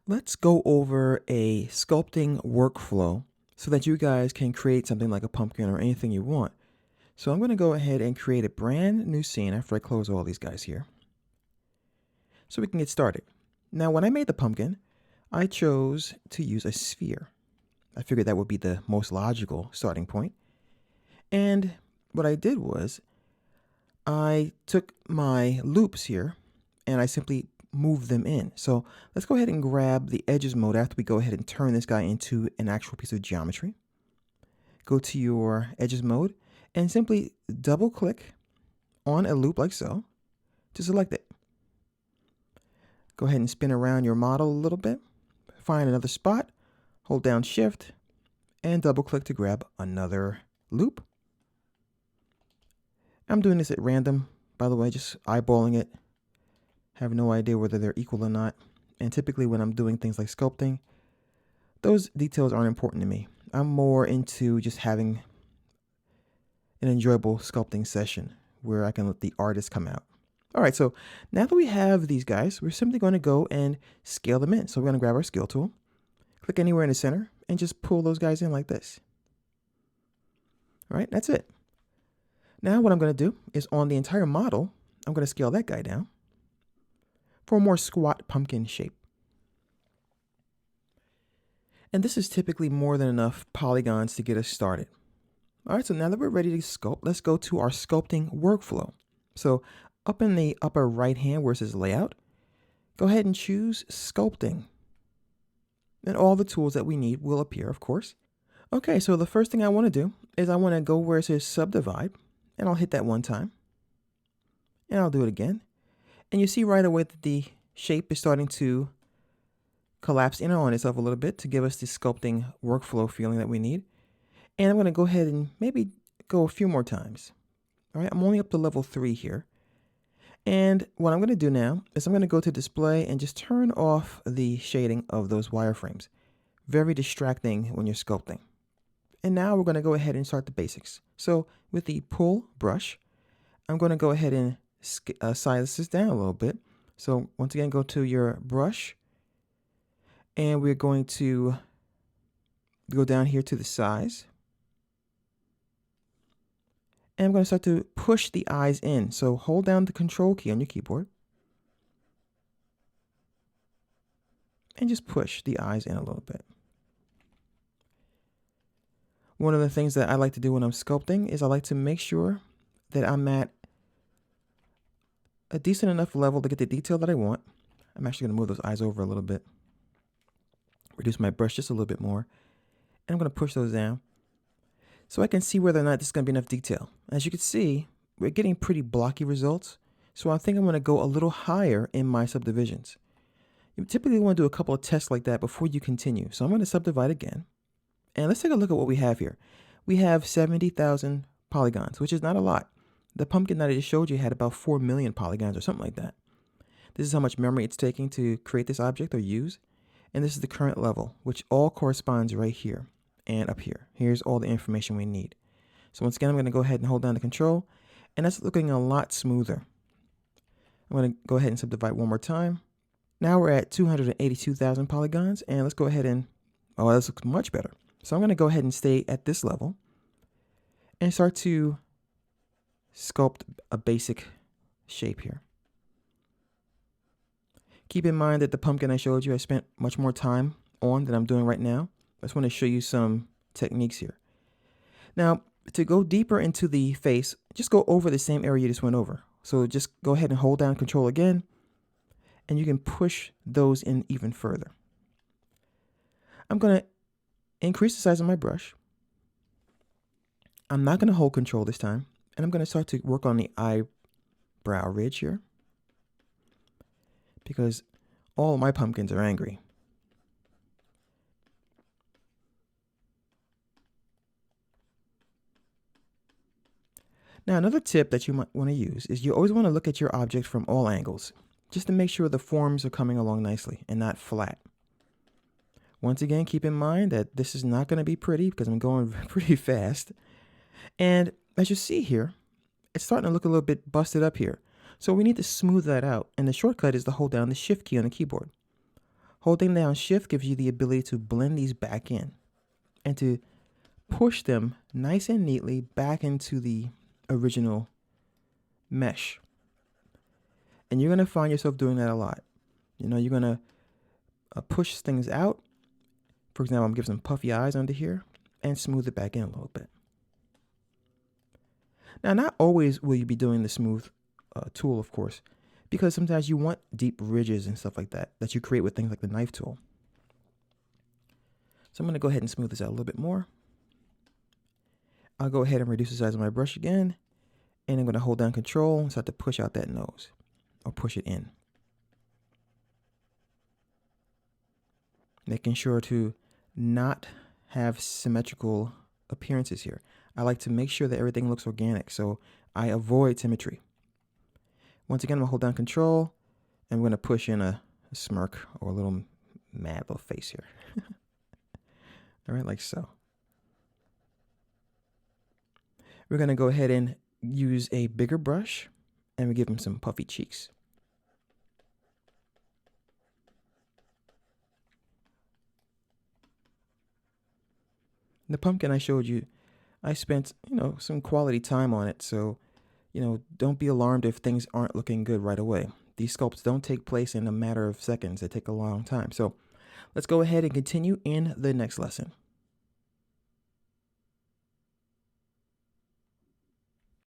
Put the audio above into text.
Let's go over a sculpting workflow so that you guys can create something like a pumpkin or anything you want. So I'm going to go ahead and create a brand new scene after I close all these guys here so we can get started. Now, when I made the pumpkin, I chose to use a sphere. I figured that would be the most logical starting point. And what I did was I took my loops here and I simply move them in. So let's go ahead and grab the edges mode after we go ahead and turn this guy into an actual piece of geometry. Go to your edges mode and simply double click on a loop like so to select it. Go ahead and spin around your model a little bit. Find another spot, hold down shift and double click to grab another loop. I'm doing this at random, by the way, just eyeballing it. Have no idea whether they're equal or not. And typically when I'm doing things like sculpting, those details aren't important to me. I'm more into just having an enjoyable sculpting session where I can let the artist come out. All right, so now that we have these guys, we're simply going to go and scale them in. So we're going to grab our scale tool, click anywhere in the center, and just pull those guys in like this. All right, that's it. Now what I'm going to do is on the entire model, I'm going to scale that guy down for a more squat pumpkin shape. And this is typically more than enough polygons to get us started. All right, so now that we're ready to sculpt, let's go to our sculpting workflow. So up in the upper right hand where it says layout, go ahead and choose sculpting. And all the tools that we need will appear, of course. Okay, so the first thing I want to do is I want to go where it says subdivide, and I'll hit that one time. And I'll do it again. And you see right away that the shape is starting to collapse in on itself a little bit to give us the sculpting workflow feeling that we need. And I'm going to go ahead and maybe go a few more times. All right, I'm only up to level 3 here. And what I'm going to do now is I'm going to go to display and just turn off the shading of those wireframes. Very distracting when you're sculpting. And now we're going to go ahead and start the basics. So with the pull brush, I'm going to go ahead and size this down a little bit. So once again, go to your brush and we're going to go down here to the size. And I'm going to start to push the eyes in. So hold down the control key on your keyboard. And just push the eyes in a little bit. One of the things that I like to do when I'm sculpting is I like to make sure that I'm at a decent enough level to get the detail that I want. I'm actually going to move those eyes over a little bit. Reduce my brush just a little bit more. And I'm going to push those down so I can see whether or not this is going to be enough detail. As you can see, we're getting pretty blocky results. So I think I'm going to go a little higher in my subdivisions. You typically want to do a couple of tests like that before you continue. So I'm going to subdivide again. And let's take a look at what we have here. We have 70,000 polygons, which is not a lot. The pumpkin that I just showed you had about 4 million polygons or something like that. This is how much memory it's taking to create this object or use. And this is the current level, which all corresponds right here and up here. Here's all the information we need. So once again, I'm going to go ahead and hold down the control. And that's looking a lot smoother. I'm going to go ahead and subdivide one more time. Now we're at 282,000 polygons. And let's go ahead and, oh, this looks much better. So I'm going to go ahead and stay at this level and start to sculpt a basic shape here. Keep in mind that the pumpkin I showed you, I spent much more time on than I'm doing right now. I just want to show you some techniques here. Now, to go deeper into the face, just go over the same area you just went over. So just go ahead and hold down control again, and you can push those in even further. I'm going to increase the size of my brush. I'm not going to hold control this time, and I'm going to start to work on the eyebrow ridge here because all my pumpkins are angry. Now, another tip that you might want to use is you always want to look at your object from all angles, just to make sure the forms are coming along nicely and not flat. Once again, keep in mind that this is not going to be pretty because I'm going pretty fast. And as you see here, it's starting to look a little bit busted up here. So we need to smooth that out. And the shortcut is to hold down the shift key on the keyboard. Holding down shift gives you the ability to blend these back in and to push them nice and neatly back into the original mesh. And you're going to find yourself doing that a lot. You know, you're going to push things out. For example, I'm giving some puffy eyes under here and smooth it back in a little bit. Now, not always will you be doing the smooth tool, of course, because sometimes you want deep ridges and stuff like that you create with things like the knife tool. So I'm going to go ahead and smooth this out a little bit more. I'll go ahead and reduce the size of my brush again, and I'm going to hold down Control and start to push out that nose, or push it in. Making sure to not have symmetrical appearances here. I like to make sure that everything looks organic, so I avoid symmetry. Once again, I'm going to hold down Control, and I'm going to push in a smirk or a little mad little face here. All right, like so. We're going to go ahead and use a bigger brush, and we give him some puffy cheeks. The pumpkin I showed you, I spent, some quality time on it, so, don't be alarmed if things aren't looking good right away. These sculpts don't take place in a matter of seconds. They take a long time. So let's go ahead and continue in the next lesson.